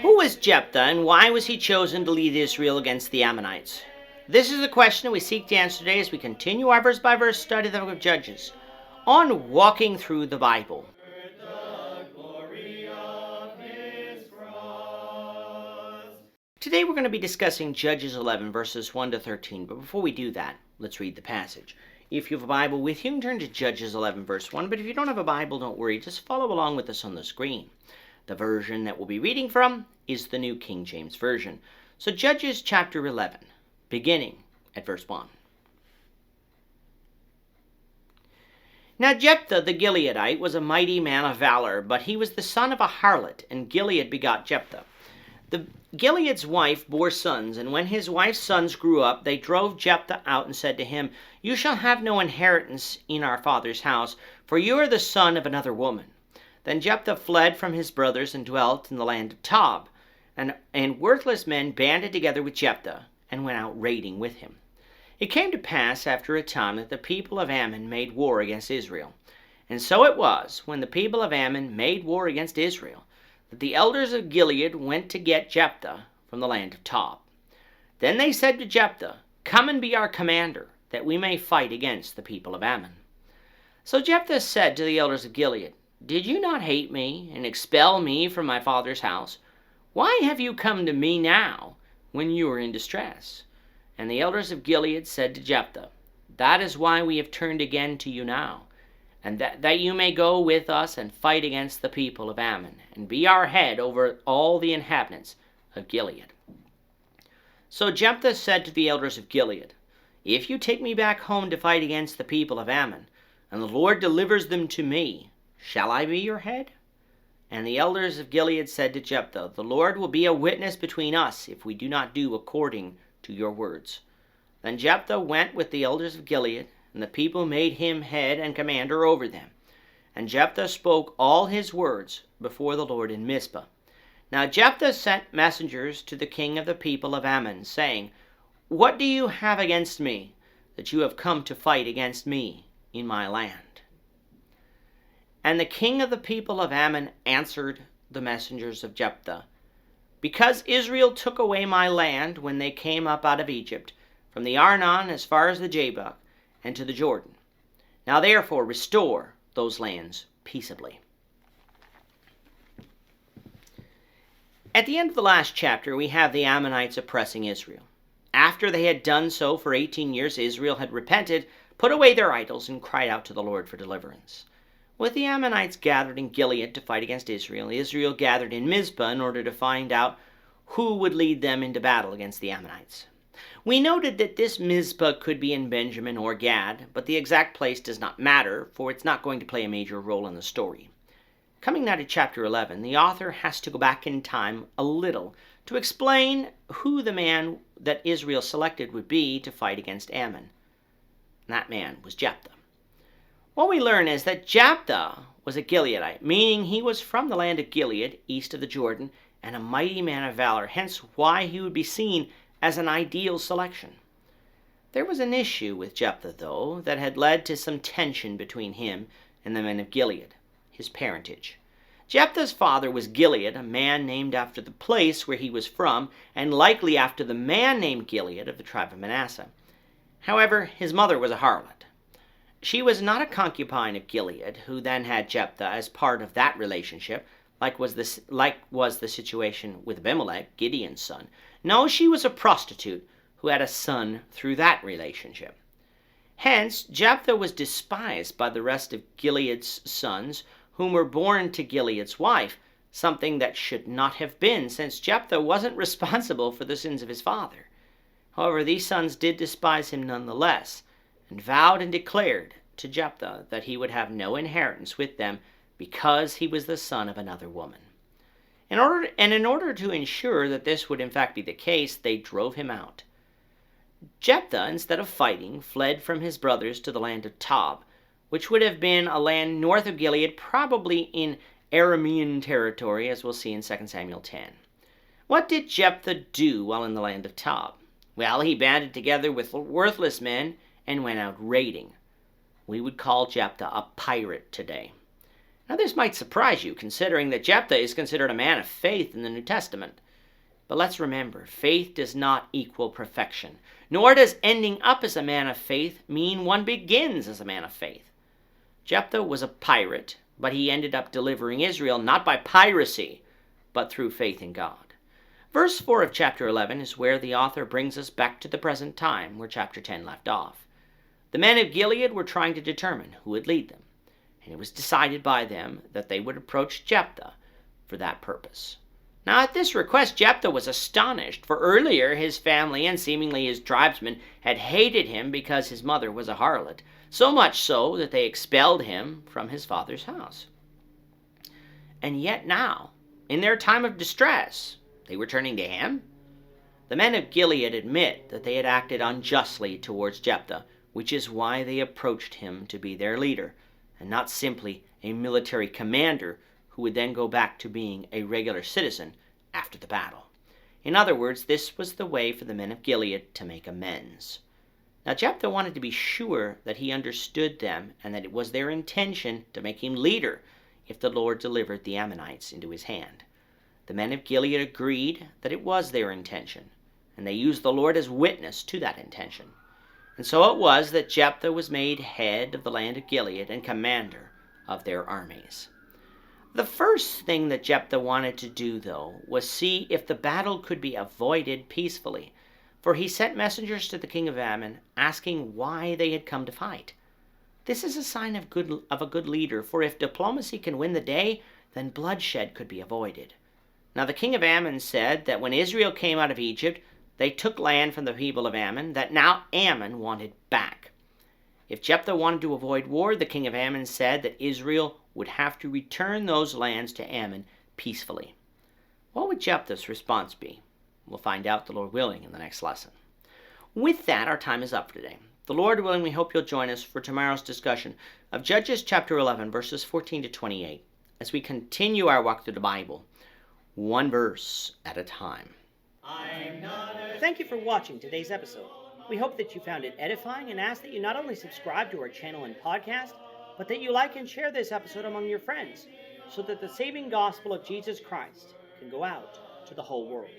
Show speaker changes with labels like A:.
A: Who was Jephthah, and why was he chosen to lead Israel against the Ammonites? This is the question we seek to answer today as we continue our verse-by-verse study of the book of Judges on Walking Through the Bible. Today we're going to be discussing Judges 11, verses 1 to 13, but before we do that, let's read the passage. If you have a Bible with you, you can turn to Judges 11, verse 1, but if you don't have a Bible, don't worry, just follow along with us on the screen. The version that we'll be reading from is the New King James Version. So Judges chapter 11, beginning at verse 1. Now Jephthah the Gileadite was a mighty man of valor, but he was the son of a harlot, and Gilead begot Jephthah. The Gilead's wife bore sons, and when his wife's sons grew up, they drove Jephthah out and said to him, "You shall have no inheritance in our father's house, for you are the son of another woman." Then Jephthah fled from his brothers and dwelt in the land of Tob, and worthless men banded together with Jephthah and went out raiding with him. It came to pass after a time that the people of Ammon made war against Israel. And so it was, when the people of Ammon made war against Israel, that the elders of Gilead went to get Jephthah from the land of Tob. Then they said to Jephthah, "Come and be our commander, that we may fight against the people of Ammon." So Jephthah said to the elders of Gilead, "Did you not hate me and expel me from my father's house? Why have you come to me now when you are in distress?" And the elders of Gilead said to Jephthah, "That is why we have turned again to you now, and that you may go with us and fight against the people of Ammon, and be our head over all the inhabitants of Gilead." So Jephthah said to the elders of Gilead, "If you take me back home to fight against the people of Ammon, and the Lord delivers them to me, shall I be your head?" And the elders of Gilead said to Jephthah, "The Lord will be a witness between us if we do not do according to your words." Then Jephthah went with the elders of Gilead, and the people made him head and commander over them. And Jephthah spoke all his words before the Lord in Mizpah. Now Jephthah sent messengers to the king of the people of Ammon, saying, "What do you have against me, that you have come to fight against me in my land?" And the king of the people of Ammon answered the messengers of Jephthah, "Because Israel took away my land when they came up out of Egypt, from the Arnon as far as the Jabbok, and to the Jordan. Now therefore restore those lands peaceably." At the end of the last chapter, we have the Ammonites oppressing Israel. After they had done so for 18 years, Israel had repented, put away their idols, and cried out to the Lord for deliverance. With the Ammonites gathered in Gilead to fight against Israel, Israel gathered in Mizpah in order to find out who would lead them into battle against the Ammonites. We noted that this Mizpah could be in Benjamin or Gad, but the exact place does not matter, for it's not going to play a major role in the story. Coming now to chapter 11, the author has to go back in time a little to explain who the man that Israel selected would be to fight against Ammon. That man was Jephthah. What we learn is that Jephthah was a Gileadite, meaning he was from the land of Gilead, east of the Jordan, and a mighty man of valor, hence why he would be seen as an ideal selection. There was an issue with Jephthah, though, that had led to some tension between him and the men of Gilead, his parentage. Jephthah's father was Gilead, a man named after the place where he was from, and likely after the man named Gilead of the tribe of Manasseh. However, his mother was a harlot. She was not a concubine of Gilead, who then had Jephthah as part of that relationship, like was the situation with Abimelech, Gideon's son. No, she was a prostitute who had a son through that relationship. Hence, Jephthah was despised by the rest of Gilead's sons, whom were born to Gilead's wife, something that should not have been, since Jephthah wasn't responsible for the sins of his father. However, these sons did despise him nonetheless, and vowed and declared to Jephthah that he would have no inheritance with them because he was the son of another woman. In order to ensure that this would in fact be the case, they drove him out. Jephthah, instead of fighting, fled from his brothers to the land of Tob, which would have been a land north of Gilead, probably in Aramean territory, as we'll see in 2 Samuel 10. What did Jephthah do while in the land of Tob? Well, he banded together with worthless men and went out raiding. We would call Jephthah a pirate today. Now this might surprise you, considering that Jephthah is considered a man of faith in the New Testament. But let's remember, faith does not equal perfection, nor does ending up as a man of faith mean one begins as a man of faith. Jephthah was a pirate, but he ended up delivering Israel not by piracy, but through faith in God. Verse 4 of chapter 11 is where the author brings us back to the present time, where chapter 10 left off. The men of Gilead were trying to determine who would lead them, and it was decided by them that they would approach Jephthah for that purpose. Now at this request, Jephthah was astonished, for earlier his family and seemingly his tribesmen had hated him because his mother was a harlot, so much so that they expelled him from his father's house. And yet now, in their time of distress, they were turning to him. The men of Gilead admit that they had acted unjustly towards Jephthah, which is why they approached him to be their leader, and not simply a military commander who would then go back to being a regular citizen after the battle. In other words, this was the way for the men of Gilead to make amends. Now Jephthah wanted to be sure that he understood them and that it was their intention to make him leader if the Lord delivered the Ammonites into his hand. The men of Gilead agreed that it was their intention, and they used the Lord as witness to that intention. And so it was that Jephthah was made head of the land of Gilead and commander of their armies. The first thing that Jephthah wanted to do, though, was see if the battle could be avoided peacefully, for he sent messengers to the king of Ammon, asking why they had come to fight. This is a sign of a good leader, for if diplomacy can win the day, then bloodshed could be avoided. Now the king of Ammon said that when Israel came out of Egypt, they took land from the people of Ammon that now Ammon wanted back. If Jephthah wanted to avoid war, the king of Ammon said that Israel would have to return those lands to Ammon peacefully. What would Jephthah's response be? We'll find out, the Lord willing, in the next lesson. With that, our time is up for today. The Lord willing, we hope you'll join us for tomorrow's discussion of Judges chapter 11, verses 14 to 28, as we continue our walk through the Bible, one verse at a time. Thank you for watching today's episode. We hope that you found it edifying and ask that you not only subscribe to our channel and podcast, but that you like and share this episode among your friends, so that the saving gospel of Jesus Christ can go out to the whole world.